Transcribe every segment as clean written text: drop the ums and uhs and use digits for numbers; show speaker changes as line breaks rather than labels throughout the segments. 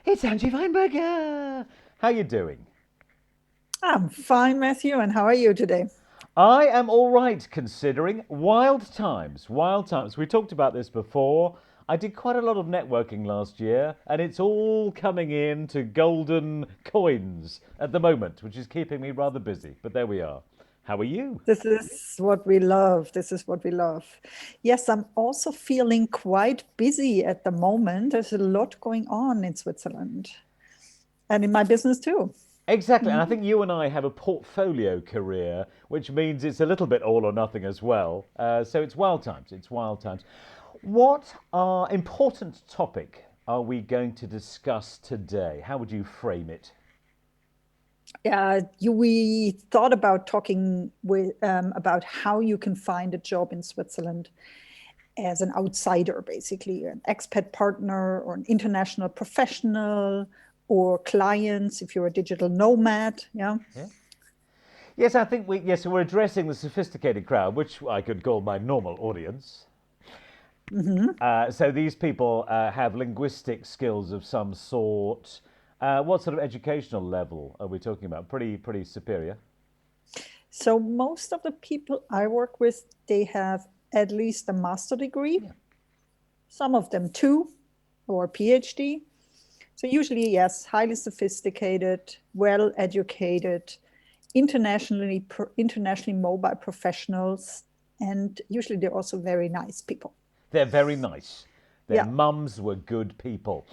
It's Angie Weinberger. How you doing?
I'm fine, Matthew. And how are you today?
I am all right, considering wild times. Wild times. We talked about this before. I did quite a lot of networking last year, and it's all coming in to golden coins at the moment, which is keeping me rather busy. But there we are. How are you?
This is what we love. This is what we love. Yes, I'm also feeling quite busy at the moment. There's a lot going on in Switzerland and in my business too.
Exactly, and I
Mhm.
think you and I have a portfolio career, which means it's a little bit all or nothing as well. So it's wild times. It's wild times. What important topic are we going to discuss today? How would you frame it?
Yeah, we thought about talking about how you can find a job in Switzerland as an outsider, basically, an expat partner or an international professional or clients if you're a digital nomad. Yeah.
Yeah. Yes, I think we're addressing the sophisticated crowd, which I could call my normal audience.
Mhm.
So these people have linguistic skills of some sort. What sort of educational level are we talking about? Pretty superior.
So most of the people I work with, they have at least a master degree,
Yeah.
some of them two or PhD. So usually, yes, highly sophisticated, well educated, internationally mobile professionals, and usually they're also very nice people.
They're very nice. Their
Yeah.
mums were good people.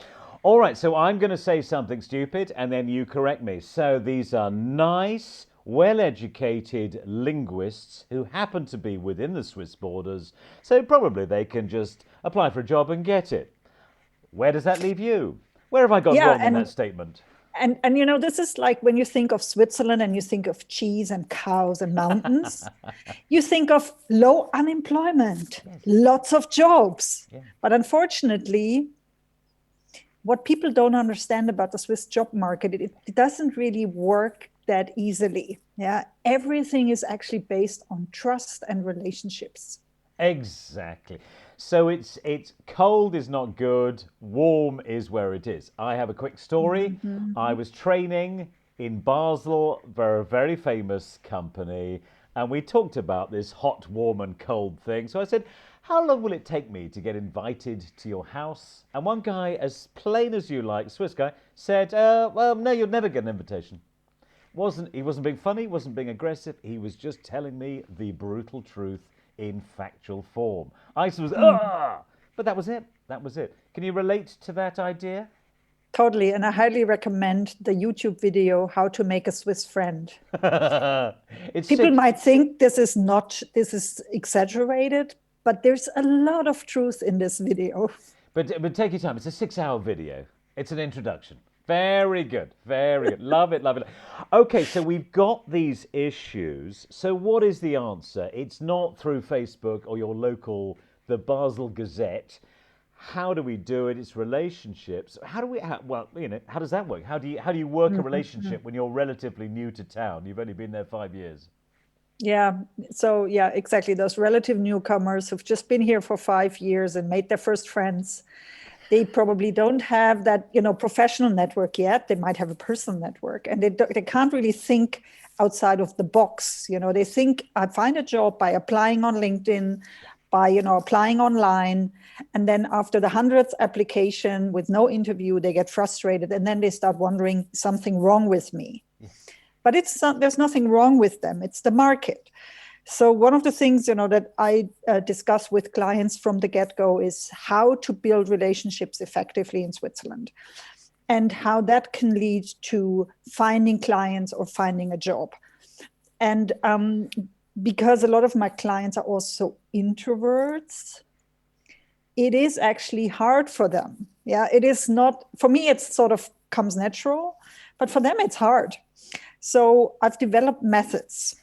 All right, so I'm going to say something stupid and then you correct me. So these are nice, well educated linguists who happen to be within the Swiss borders, so probably they can just apply for a job and get it. Where does that leave you? Where have I gone
Yeah,
wrong in that statement?
and this is like when you think of Switzerland and you think of cheese and cows and mountains, you think of low unemployment,
Yes.
lots of jobs.
Yeah.
But unfortunately, what people don't understand about the Swiss job market, it doesn't really work that easily. Yeah. Everything is actually based on trust and relationships.
Exactly. So it's cold is not good, warm is where it is. I have a quick story. I
Mhm.
was training in Basel for a very famous company, and we talked about this hot, warm, and cold thing. So I said, how long will it take me to get invited to your house? And one guy, as plain as you like, Swiss guy, said, well, no, you'll never get an invitation. He wasn't being funny, wasn't being aggressive. He was just telling me the brutal truth in factual form. I was
Mm.
but that was it. That was it. Can you relate to that idea?
Totally. And I highly recommend the YouTube video, How to Make a Swiss Friend.
It's
People
six,
might think this is exaggerated, but there's a lot of truth in this video.
but take your time. It's a 6 hour video. It's an introduction. Very good. Very good. Love it. Love it. Okay, so we've got these issues. So what is the answer? It's not through Facebook or your local, the Basel Gazette. How do we do it? It's relationships. Well, how does that work? How do you work a
Mhm.
relationship when you're relatively new to town? You've only been there 5 years.
Yeah. So, yeah, exactly. Those relative newcomers who've just been here for 5 years and made their first friends, they probably don't have that, professional network yet. They might have a personal network, and they can't really think outside of the box. They think I find a job by applying on LinkedIn, by, applying online. And then after the hundredth application with no interview, they get frustrated. And then they start wondering something wrong with me.
Yeah.
But there's nothing wrong with them. It's the market. So one of the things that I discuss with clients from the get-go is how to build relationships effectively in Switzerland, and how that can lead to finding clients or finding a job. And because a lot of my clients are also introverts, it is actually hard for them. Yeah, it is not for me. It sort of comes natural, but for them it's hard. So I've developed methods,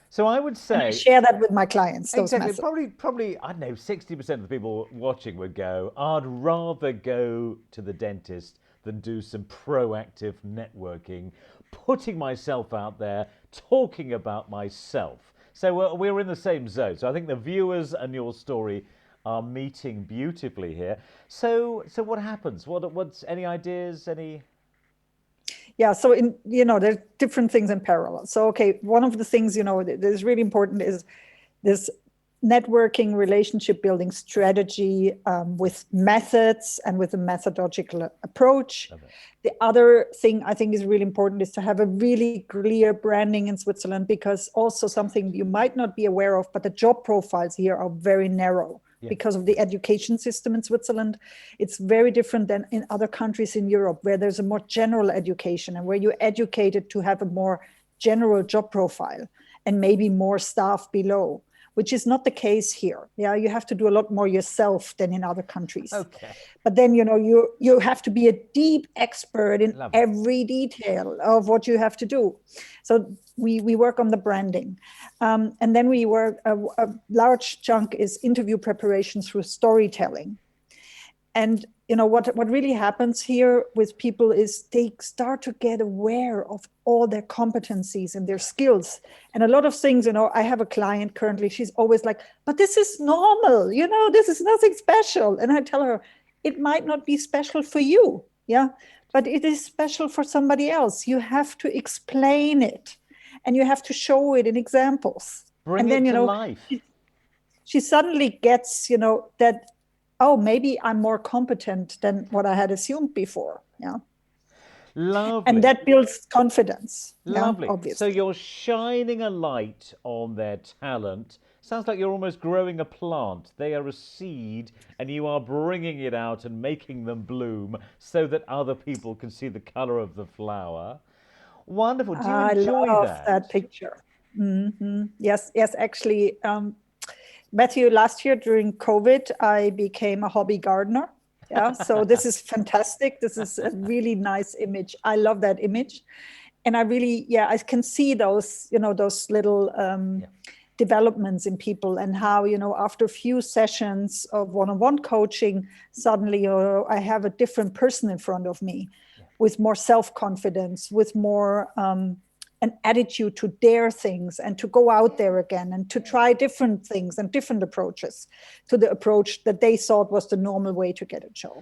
So I would
and I
say
share that with my clients. Those
exactly.
methods.
Probably. I don't know. 60% of the people watching would go, "I'd rather go to the dentist than do some proactive networking, putting myself out there, talking about myself." So we're in the same zone. So I think the viewers and your story are meeting beautifully here. So what happens? What's any ideas? Any?
Yeah, so there's different things in parallel. So okay, one of the things that is really important is this networking, relationship building strategy with methods and with a methodological approach. The other thing I think is really important is to have a really clear branding in Switzerland, because also something you might not be aware of, but the job profiles here are very narrow. Yeah. Because of the education system in Switzerland. It's very different than in other countries in Europe, where there's a more general education and where you're educated to have a more general job profile and maybe more staff below, which is not the case here. Yeah, you have to do a lot more yourself than in other countries.
Okay.
But then, you have to be a deep expert in every detail of what you have to do. So we work on the branding. And then we work, a large chunk is interview preparation through storytelling. And what really happens here with people is they start to get aware of all their competencies and their skills. And a lot of things, I have a client currently, she's always like, but this is normal, this is nothing special. And I tell her, it might not be special for you, yeah, but it is special for somebody else. You have to explain it and you have to show it in examples.
Bring it to life.
She suddenly gets, that, oh, maybe I'm more competent than what I had assumed before. Yeah.
Lovely.
And that builds confidence.
Lovely.
Yeah, obviously.
So you're shining a light on their talent. Sounds like you're almost growing a plant. They are a seed and you are bringing it out and making them bloom so that other people can see the color of the flower. Wonderful. Do you enjoy
I love that picture. Mm-hmm. Yes, actually, Matthew, last year during COVID, I became a hobby gardener. Yeah, so this is fantastic. This is a really nice image. I love that image. And I can see those, those little developments in people, and how, after a few sessions of one-on-one coaching, suddenly I have a different person in front of me with more self-confidence, with more an attitude to dare things and to go out there again and to try different things and different approaches to the approach that they thought was the normal way to get a job.